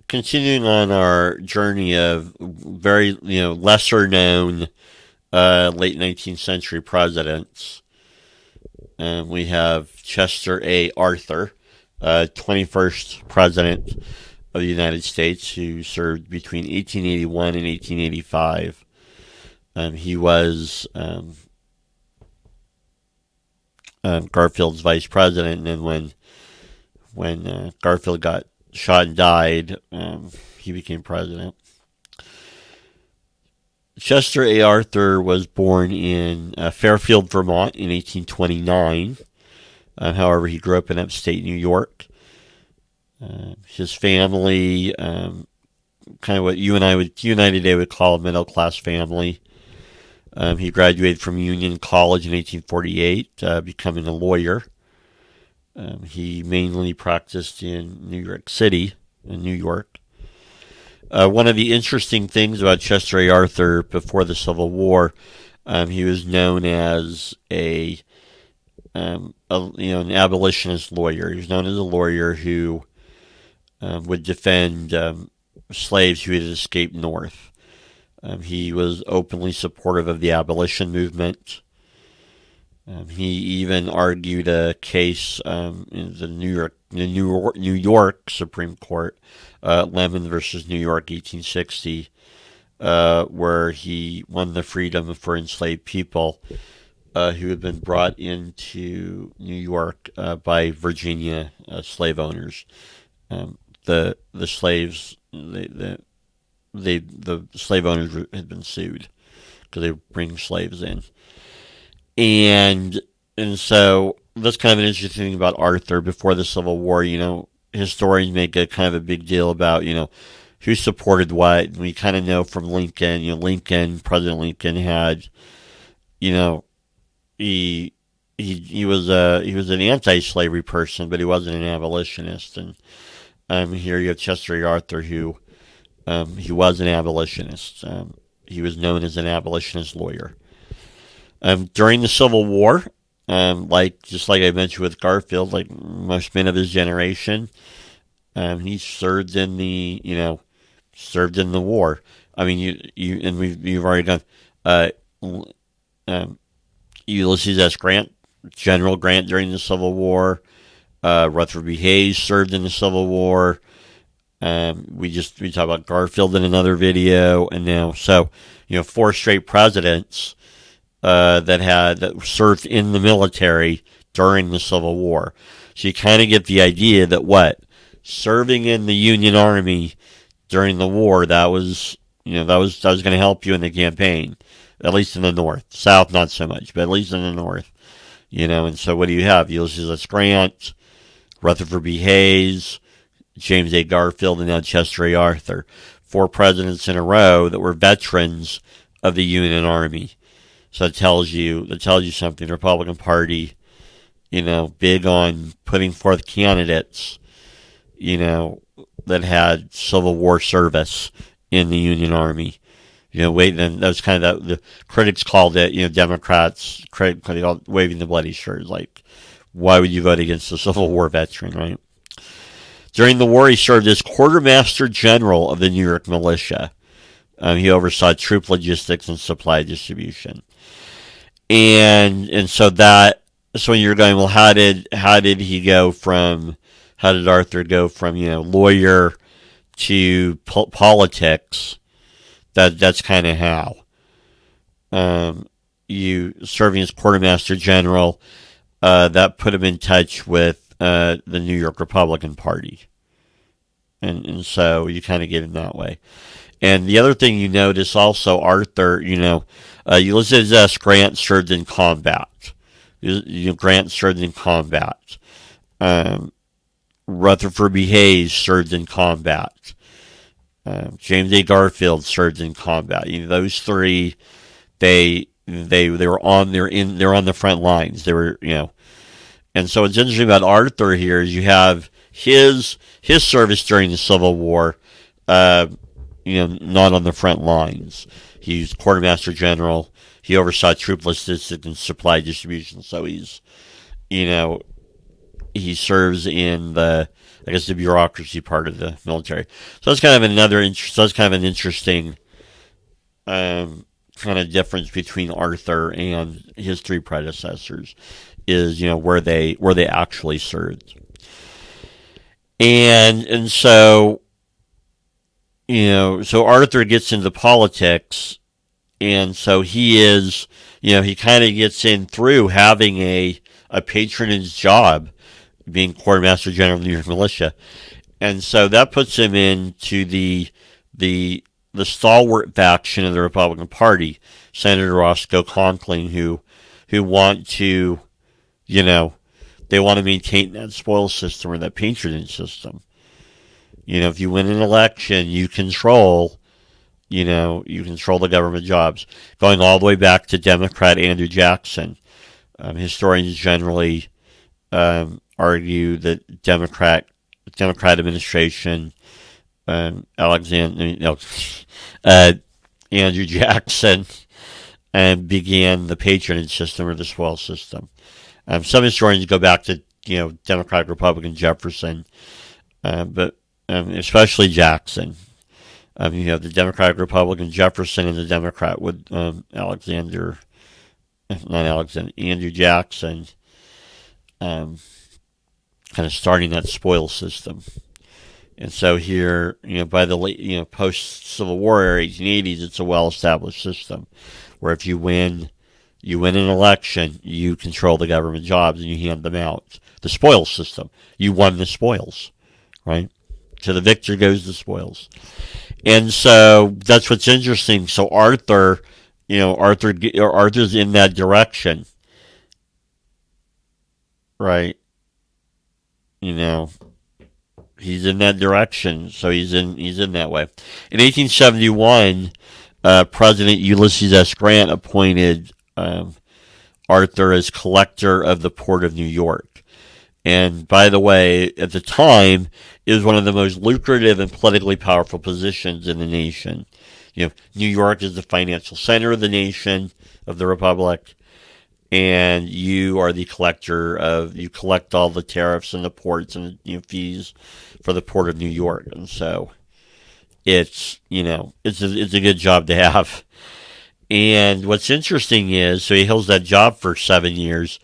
continuing on our journey of very, lesser known late 19th century presidents, we have Chester A. Arthur, 21st president of the United States, who served between 1881 and 1885. He was Garfield's vice president, and when Garfield got shot and died, he became president. Chester A. Arthur was born in Fairfield, Vermont in 1829. However, he grew up in upstate New York. His family, kind of what you and I today would call a middle class family. He graduated from Union College in 1848, becoming a lawyer. He mainly practiced in New York City, in New York. One of the interesting things about Chester A. Arthur before the Civil War, he was known as an abolitionist lawyer. He was known as a lawyer who would defend slaves who had escaped north. He was openly supportive of the abolition movement. He even argued a case in the New York Supreme Court, Lemon versus New York, 1860, where he won the freedom for enslaved people who had been brought into New York by Virginia slave owners. The slaves, the slave owners had been sued because they were bringing slaves in. And so that's kind of an interesting thing about Arthur before the Civil War. Historians make a kind of a big deal about, who supported what. And we kind of know from Lincoln, President Lincoln had, he was an anti-slavery person, but he wasn't an abolitionist. And here you have Chester A. Arthur, who he was an abolitionist. He was known as an abolitionist lawyer. During the Civil War, just like I mentioned with Garfield, like most men of his generation, he served in the war. I mean, you've already done Ulysses S. Grant, General Grant during the Civil War. Rutherford B. Hayes served in the Civil War. We talked about Garfield in another video, and now 4 straight presidents that served in the military during the Civil War. So you kind of get the idea that serving in the Union Army during the war, that was going to help you in the campaign, at least in the North. South, not so much, but at least in the North. And so what do you have? Ulysses S. Grant, Rutherford B. Hayes, James A. Garfield, and now Chester A. Arthur. 4 presidents in a row that were veterans of the Union Army. So that tells you something. The Republican Party, big on putting forth candidates, that had Civil War service in the Union Army. And that was kind of the critics called it, Democrats, waving the bloody shirt. Like, why would you vote against a Civil War veteran, right? During the war, he served as quartermaster general of the New York militia. He oversaw troop logistics and supply distribution. And so when you're going, well, how did Arthur go from, lawyer to politics? That's kind of how. You serving as quartermaster general, that put him in touch with the New York Republican Party. And so you kind of get in that way. And the other thing you notice also, Arthur, Ulysses S. Grant served in combat. Grant served in combat. Rutherford B. Hayes served in combat. James A. Garfield served in combat. Those 3, they're on the front lines. They were, and so what's interesting about Arthur here is you have his service during the Civil War, not on the front lines. He's quartermaster general. He oversaw troop logistics and supply distribution. So he's, he serves in the, I guess, the bureaucracy part of the military. So that's kind of an interesting kind of difference between Arthur and his three predecessors is, where they actually served. And so, so Arthur gets into politics, and so he is, he kind of gets in through having a patronage job, being Quartermaster General of the New York Militia. And so that puts him into the stalwart faction of the Republican Party, Senator Roscoe Conkling, who want to, they want to maintain that spoils system or that patronage system. If you win an election, you control the government jobs. Going all the way back to Democrat Andrew Jackson. Historians generally argue that Democrat administration, Andrew Jackson, began the patronage system or the spoils system. Some historians go back to Democratic Republican Jefferson, but especially Jackson. You have the Democratic Republican Jefferson and the Democrat with Andrew Jackson, kind of starting that spoils system. And so here, by the late, post-Civil War era, 1880s, it's a well-established system where if you win an election, you control the government jobs and you hand them out. The spoils system. You won the spoils, right? To the victor goes the spoils. And so that's what's interesting. So Arthur's in that direction, right? He's in that direction, so he's in that way. In 1871, President Ulysses S. Grant appointed Arthur as collector of the Port of New York. And by the way, at the time, it was one of the most lucrative and politically powerful positions in the nation. New York is the financial center of the nation, of the Republic, and you are the collector you collect all the tariffs and the ports and fees for the Port of New York. And so it's a good job to have. And what's interesting is, so he holds that job for 7 years.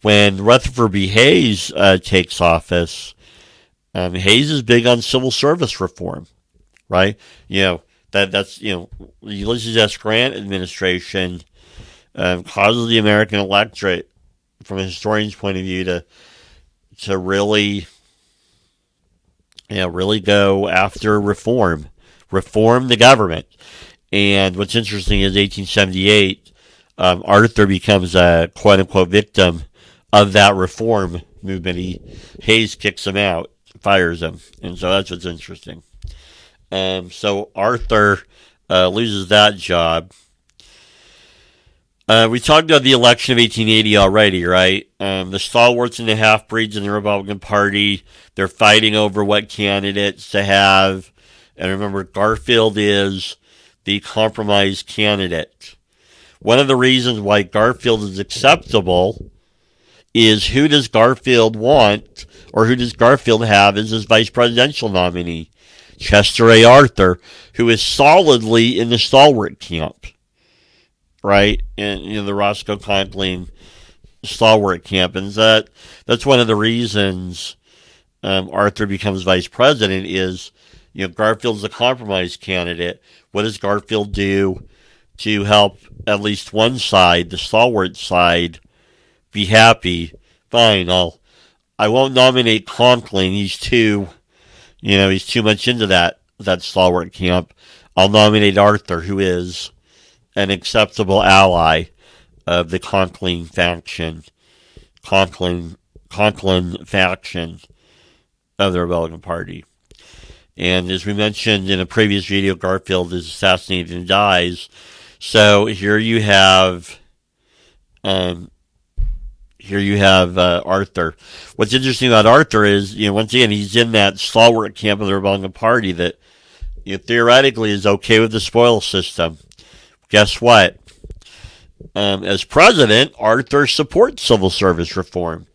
When Rutherford B. Hayes takes office, Hayes is big on civil service reform, right? That's Ulysses S. Grant administration causes the American electorate, from a historian's point of view, to really go after reform the government. And what's interesting is 1878, Arthur becomes a quote-unquote victim of that reform movement. Hayes kicks him out, fires him. And so that's what's interesting. So Arthur loses that job. We talked about the election of 1880 already, right? The stalwarts and the half-breeds in the Republican Party, they're fighting over what candidates to have. And remember, Garfield is the compromise candidate. One of the reasons why Garfield is acceptable is, who does Garfield want, or who does Garfield have as his vice presidential nominee? Chester A. Arthur, who is solidly in the stalwart camp, right? And the Roscoe Conkling stalwart camp. And that's one of the reasons Arthur becomes vice president is, Garfield's a compromise candidate. What does Garfield do to help at least one side, the stalwart side, be happy? Fine, I won't nominate Conkling. He's too much into that stalwart camp. I'll nominate Arthur, who is an acceptable ally of the Conklin faction of the Republican Party. And as we mentioned in a previous video, Garfield is assassinated and dies. So here you have Arthur. What's interesting about Arthur is, once again, he's in that stalwart camp of the Republican Party that theoretically is okay with the spoils system. Guess what? As president, Arthur supports civil service reform.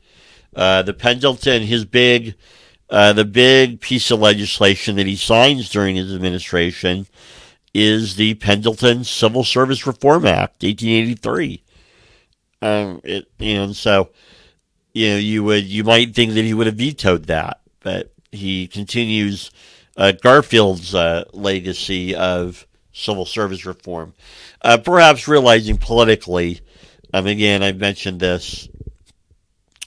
The Pendleton, the big piece of legislation that he signs during his administration is the Pendleton Civil Service Reform Act, 1883. And so, you might think that he would have vetoed that, but he continues Garfield's legacy of civil service reform, perhaps realizing politically. Again, I've mentioned this.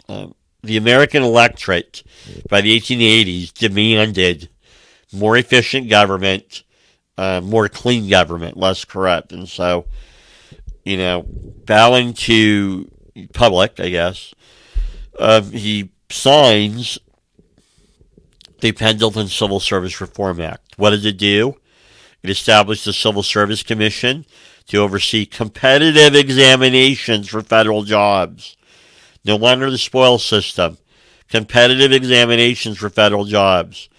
The American electorate by the 1880s demanded more efficient government, more clean government, less corrupt. And so, bowing to public, I guess, he signs the Pendleton Civil Service Reform Act. What does it do? It established the Civil Service Commission to oversee competitive examinations for federal jobs. No longer the spoils system. Competitive examinations for federal jobs.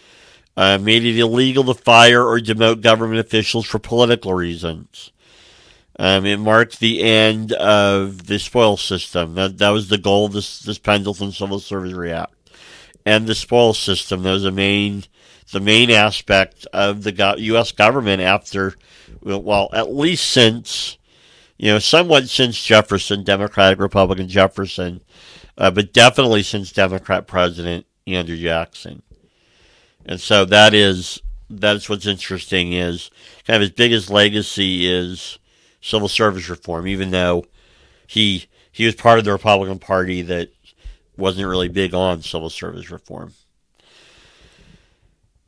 Made it illegal to fire or demote government officials for political reasons. It marked the end of the spoils system. That was the goal of this Pendleton Civil Service Act. And the spoils system, that was the main aspect of the U.S. government after, well, at least since, somewhat since Jefferson, Democratic Republican Jefferson, but definitely since Democrat President Andrew Jackson. And so that's what's interesting, is kind of his biggest legacy is civil service reform, even though he was part of the Republican Party that wasn't really big on civil service reform.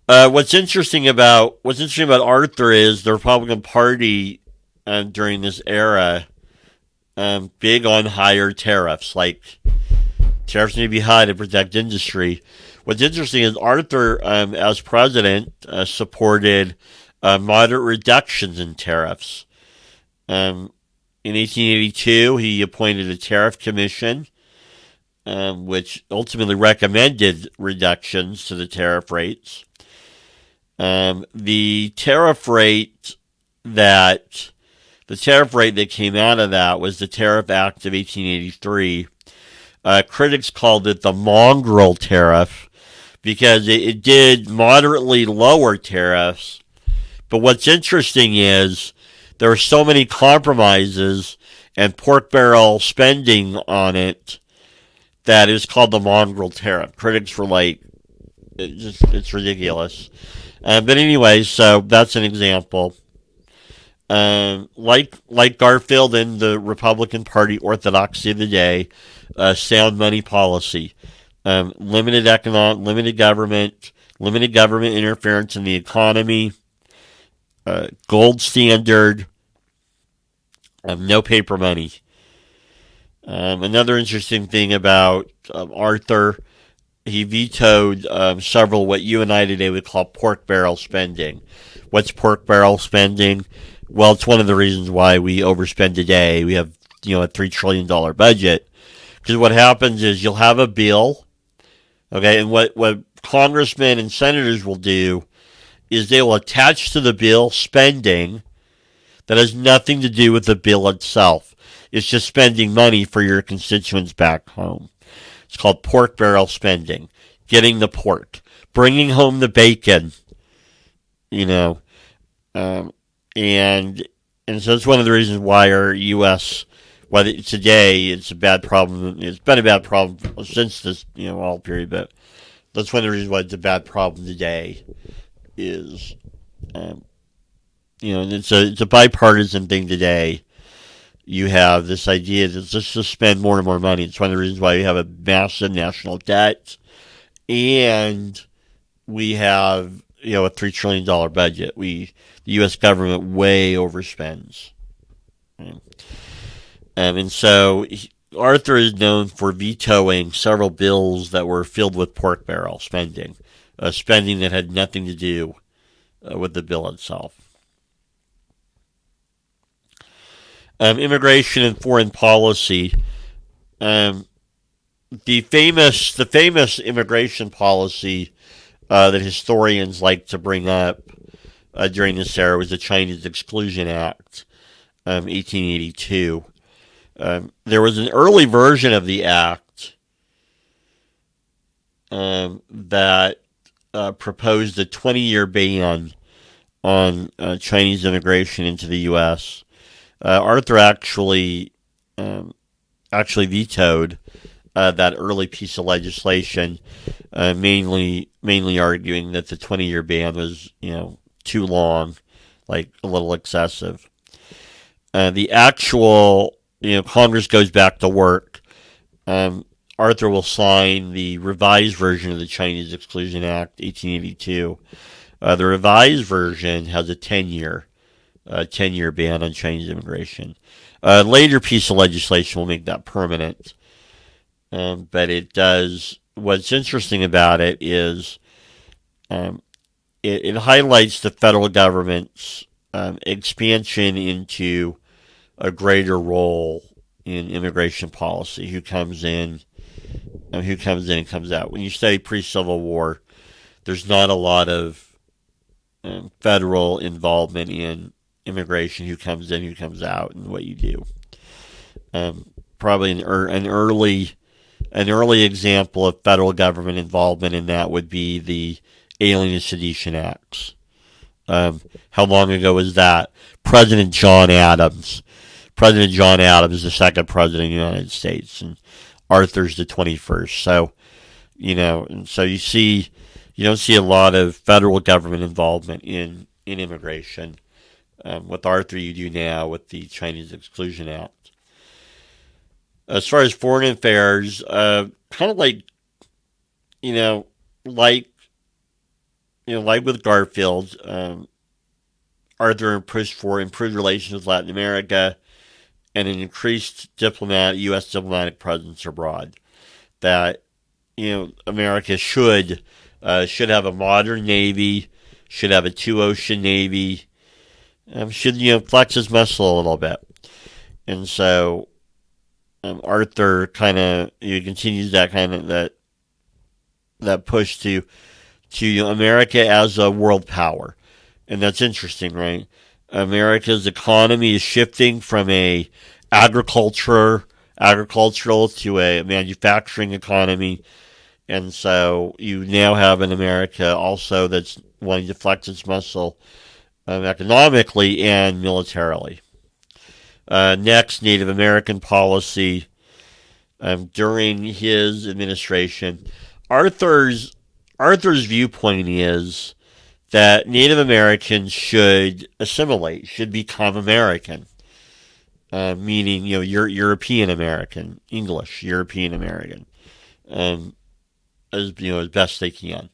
What's interesting about Arthur is the Republican Party during this era big on higher tariffs, like tariffs need to be high to protect industry. What's interesting is Arthur, as president, supported moderate reductions in tariffs. In 1882, he appointed a tariff commission, which ultimately recommended reductions to the tariff rates. The tariff rate that came out of that was the Tariff Act of 1883. Critics called it the mongrel tariff because it did moderately lower tariffs. But what's interesting is there were so many compromises and pork barrel spending on it that it was called the mongrel tariff. Critics were like, it's ridiculous. But anyway, so that's an example. Like Garfield and the Republican Party orthodoxy of the day, sound money policy, limited government interference in the economy, gold standard, no paper money. Another interesting thing about Arthur, he vetoed several what you and I today would call pork barrel spending. What's pork barrel spending? Well, it's one of the reasons why we overspend today. We have, a $3 trillion budget. Because what happens is you'll have a bill, okay, and what congressmen and senators will do is they will attach to the bill spending that has nothing to do with the bill itself. It's just spending money for your constituents back home. It's called pork barrel spending. Getting the pork. Bringing home the bacon. And so it's one of the reasons why our U.S., today it's a bad problem. It's been a bad problem since this, all period, but that's one of the reasons why it's a bad problem today is, it's a bipartisan thing today. You have this idea that let's just spend more and more money. It's one of the reasons why we have a massive national debt, and we have a $3 trillion budget. The U.S. government way overspends, and so Arthur is known for vetoing several bills that were filled with pork barrel spending, spending that had nothing to do with the bill itself. Immigration and foreign policy. The famous immigration policy that historians like to bring up during this era was the Chinese Exclusion Act, 1882. There was an early version of the act that proposed a 20-year ban on Chinese immigration into the U.S. Arthur actually vetoed that early piece of legislation, mainly arguing that the 20-year ban was too long, like a little excessive. The actual Congress goes back to work. Arthur will sign the revised version of the Chinese Exclusion Act, 1882. The revised version has a 10-year ban on Chinese immigration. A later piece of legislation will make that permanent. But it does. What's interesting about it is it highlights the federal government's expansion into a greater role in immigration policy. Who comes in and comes out. When you study pre-Civil War, there's not a lot of federal involvement in immigration. Who comes in, who comes out, and what you do. Probably an early example of federal government involvement in that would be the Alien and Sedition Acts. How long ago was that? President John Adams, the second president of the United States, and Arthur's the 21st. So, and so you don't see a lot of federal government involvement in immigration. With Arthur, you do now with the Chinese Exclusion Act. As far as foreign affairs, kind of like with Garfield, Arthur pushed for improved relations with Latin America and an increased U.S. diplomatic presence abroad. That America should have a modern navy, should have a 2-ocean navy, should flex his muscle a little bit, and so. Arthur kind of continues that push to America as a world power, and that's interesting, right? America's economy is shifting from a agricultural to a manufacturing economy, and so you now have an America also that's wanting to flex its muscle economically and militarily. Next, Native American policy. During his administration, Arthur's viewpoint is that Native Americans should assimilate, should become American, meaning European American, English European American, as best they can.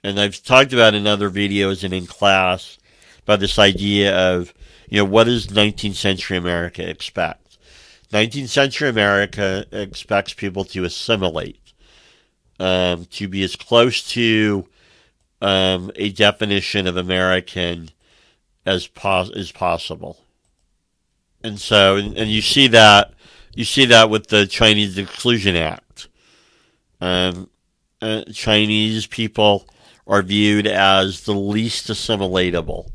And I've talked about in other videos and in class about this idea of what does 19th century America expect? 19th century America expects people to assimilate, to be as close to a definition of American as possible. And so, and you see that with the Chinese Exclusion Act. Chinese people are viewed as the least assimilatable.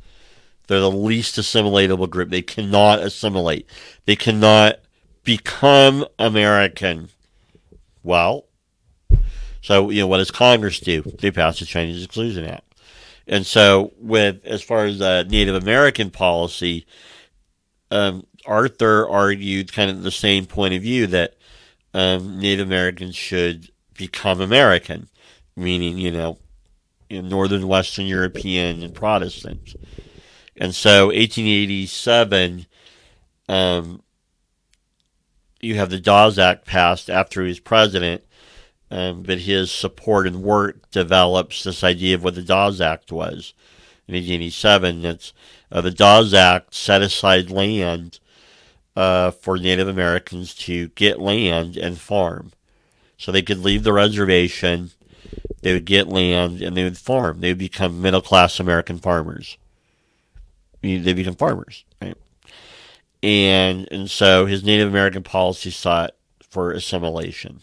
They're the least assimilatable group. They cannot assimilate. They cannot become American. Well, so what does Congress do? They pass the Chinese Exclusion Act. And so, as far as Native American policy, Arthur argued kind of the same point of view that Native Americans should become American, meaning Northern Western European and Protestants. And so 1887, you have the Dawes Act passed after he was president, but his support and work develops this idea of what the Dawes Act was. In 1887, the Dawes Act set aside land for Native Americans to get land and farm. So they could leave the reservation, they would get land, and they would farm. They would become middle-class American farmers. They become farmers, right? And so his Native American policy sought for assimilation.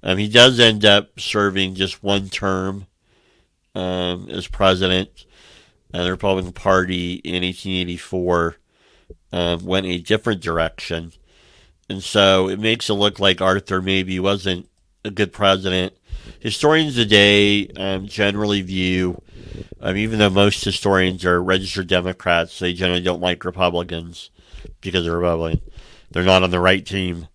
He does end up serving just one term as president. The Republican Party in 1884 went a different direction. And so it makes it look like Arthur maybe wasn't a good president. Historians today generally view, even though most historians are registered Democrats, they generally don't like Republicans because they're Republican. They're not on the right team.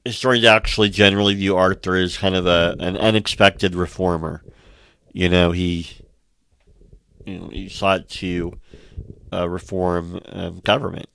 Historians actually generally view Arthur as kind of an unexpected reformer. He sought to reform government.